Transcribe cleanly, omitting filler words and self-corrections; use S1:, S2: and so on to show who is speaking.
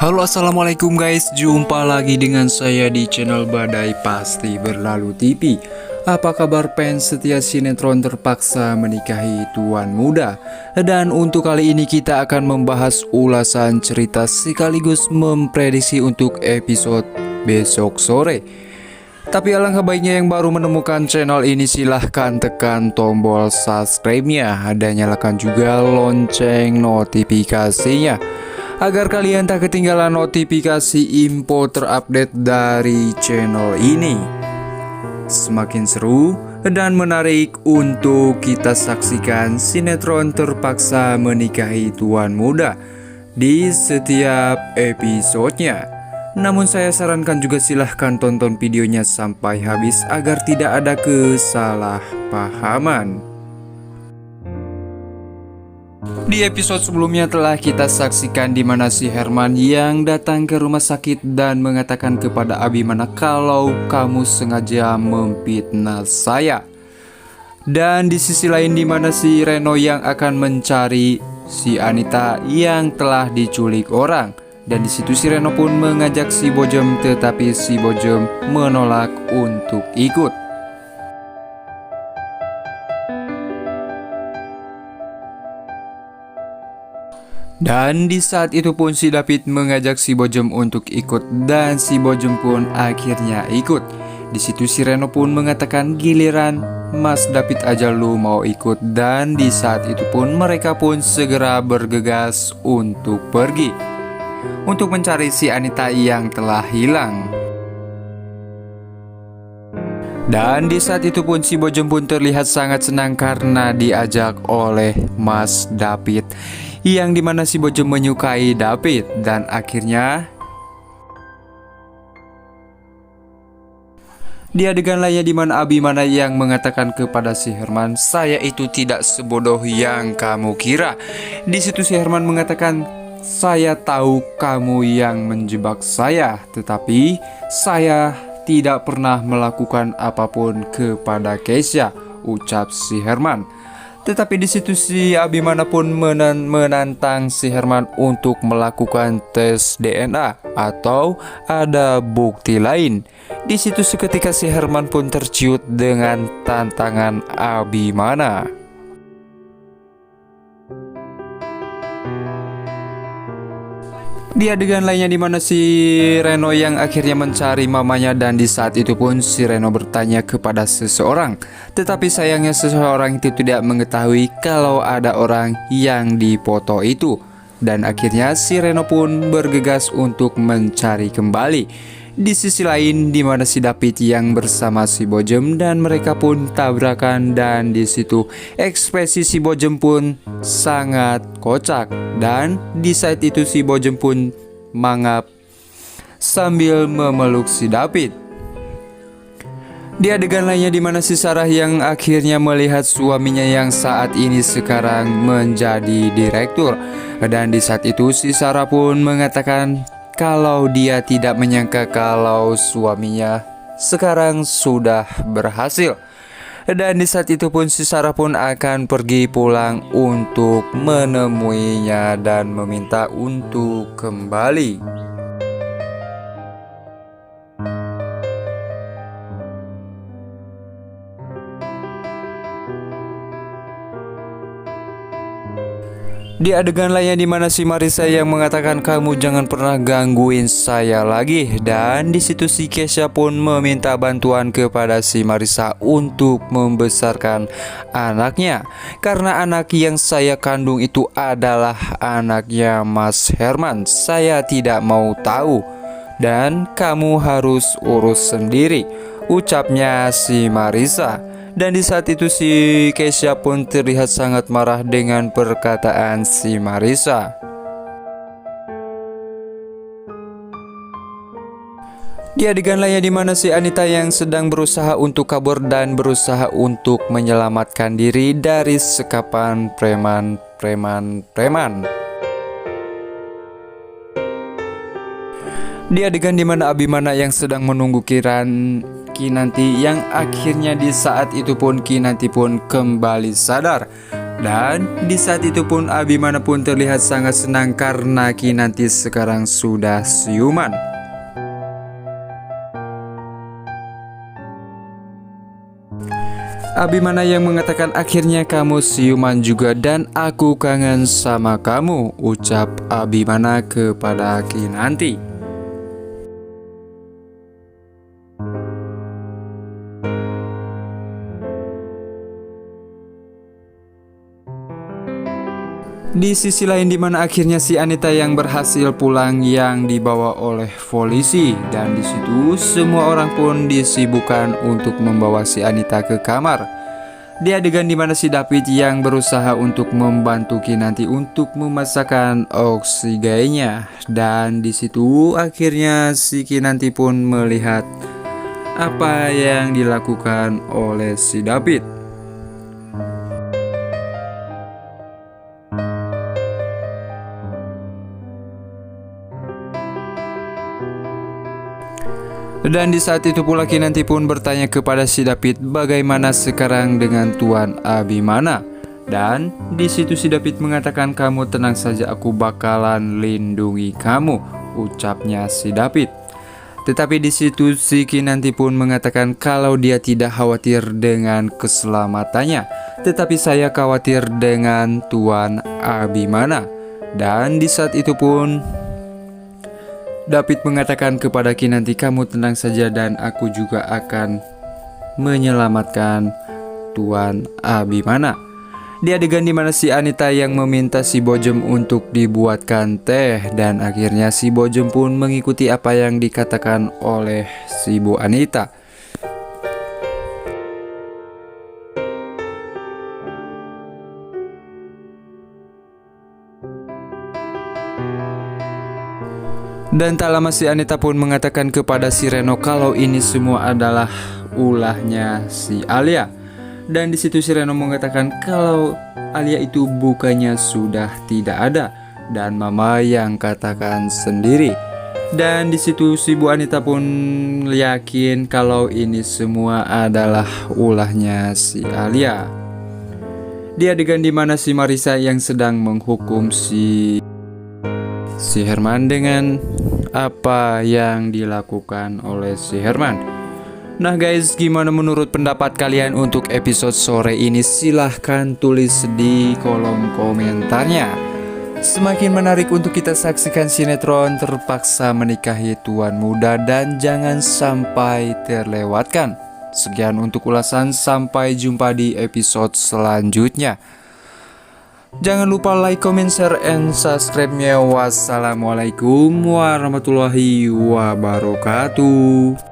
S1: Halo, assalamualaikum guys. Jumpa lagi dengan saya di channel Badai Pasti Berlalu TV. Apa kabar fans setia sinetron Terpaksa Menikahi Tuan Muda? Dan untuk kali ini kita akan membahas ulasan cerita sekaligus memprediksi untuk episode besok sore. Tapi alangkah baiknya yang baru menemukan channel ini silahkan tekan tombol subscribe-nya dan nyalakan juga lonceng notifikasinya agar kalian tak ketinggalan notifikasi info terupdate dari channel ini. Semakin seru dan menarik untuk kita saksikan sinetron Terpaksa Menikahi Tuan Muda di setiap episodenya. Namun saya sarankan juga silahkan tonton videonya sampai habis agar tidak ada kesalahpahaman. Di episode sebelumnya telah kita saksikan di mana si Herman yang datang ke rumah sakit dan mengatakan kepada Abimana kalau kamu sengaja memfitnah saya. Dan di sisi lain di mana si Reno yang akan mencari si Anita yang telah diculik orang. Dan di situ si Reno pun mengajak si Bojem, tetapi si Bojem menolak untuk ikut. Dan di saat itu pun si David mengajak si Bojem untuk ikut dan si Bojem pun akhirnya ikut. Di situ si Reno pun mengatakan giliran Mas David aja lu mau ikut, dan di saat itu pun mereka pun segera bergegas untuk pergi untuk mencari si Anita yang telah hilang. Dan di saat itu pun si Bojem pun terlihat sangat senang karena diajak oleh Mas David, yang dimana si Bojem menyukai David. Dan akhirnya di adegan lainnya dimana Abimana yang mengatakan kepada si Herman, saya itu tidak sebodoh yang kamu kira. Di situ si Herman mengatakan, saya tahu kamu yang menjebak saya, tetapi saya tidak pernah melakukan apapun kepada Keisha, ucap si Herman. Tetapi di situ si Abimana pun menantang si Herman untuk melakukan tes DNA atau ada bukti lain. Di situ seketika si Herman pun terciut dengan tantangan Abimana. Di adegan lainnya dimana si Reno yang akhirnya mencari mamanya, dan di saat itu pun si Reno bertanya kepada seseorang. Tetapi sayangnya seseorang itu tidak mengetahui kalau ada orang yang dipoto itu. Dan akhirnya si Reno pun bergegas untuk mencari kembali. Di sisi lain di mana si David yang bersama si Bojem dan mereka pun tabrakan, dan di situ ekspresi si Bojem pun sangat kocak. Dan di saat itu si Bojem pun mangap sambil memeluk si David. Di adegan lainnya di mana si Sarah yang akhirnya melihat suaminya yang saat ini sekarang menjadi direktur. Dan di saat itu si Sarah pun mengatakan kalau dia tidak menyangka kalau suaminya sekarang sudah berhasil. Dan di saat itu pun si Sarah pun akan pergi pulang untuk menemuinya dan meminta untuk kembali. Di adegan lainnya di mana si Marissa yang mengatakan kamu jangan pernah gangguin saya lagi. Dan di situ si Keisha pun meminta bantuan kepada si Marissa untuk membesarkan anaknya, karena anak yang saya kandung itu adalah anaknya Mas Herman. Saya tidak mau tahu dan kamu harus urus sendiri, ucapnya si Marissa. Dan di saat itu si Keisha pun terlihat sangat marah dengan perkataan si Marissa. Di adegan lainnya di mana si Anita yang sedang berusaha untuk kabur dan berusaha untuk menyelamatkan diri dari sekapan preman. Di adegan dimana Abimana yang sedang menunggu Kinanti yang akhirnya di saat itu pun Kinanti pun kembali sadar. Dan di saat itu pun Abimana pun terlihat sangat senang karena Kinanti sekarang sudah siuman. Abimana yang mengatakan, akhirnya kamu siuman juga dan aku kangen sama kamu, ucap Abimana kepada Kinanti. Di sisi lain dimana akhirnya si Anita yang berhasil pulang yang dibawa oleh polisi, dan di situ semua orang pun disibukkan untuk membawa si Anita ke kamar. Di adegan dimana si David yang berusaha untuk membantu Kinanti untuk memasakkan oksigennya, dan di situ akhirnya si Kinanti pun melihat apa yang dilakukan oleh si David. Dan di saat itu pula Kinanti pun bertanya kepada si David, bagaimana sekarang dengan Tuan Abimana? Dan di situ si David mengatakan, kamu tenang saja, aku bakalan lindungi kamu, ucapnya si David. Tetapi di situ si Kinanti pun mengatakan kalau dia tidak khawatir dengan keselamatannya, tetapi saya khawatir dengan Tuan Abimana. Dan di saat itu pun David mengatakan kepada Kinanti, kamu tenang saja dan aku juga akan menyelamatkan Tuan Abimana. Di adegan dimana si Anita yang meminta si Bojem untuk dibuatkan teh, dan akhirnya si Bojem pun mengikuti apa yang dikatakan oleh si Bu Anita. Dan tak lama si Anita pun mengatakan kepada si Reno kalau ini semua adalah ulahnya si Alia. Dan di situ si Reno mengatakan kalau Alia itu bukannya sudah tidak ada, dan Mama yang katakan sendiri. Dan di situ si Bu Anita pun yakin kalau ini semua adalah ulahnya si Alia. Di adegan dimana si Marissa yang sedang menghukum si Herman dengan apa yang dilakukan oleh si Herman. Nah guys, gimana menurut pendapat kalian untuk episode sore ini? Silahkan tulis di kolom komentarnya. Semakin menarik untuk kita saksikan sinetron Terpaksa Menikahi Tuan Muda, dan jangan sampai terlewatkan. Sekian untuk ulasan, sampai jumpa di episode selanjutnya. Jangan lupa like, comment, share, and subscribe-nya. Wassalamualaikum warahmatullahi wabarakatuh.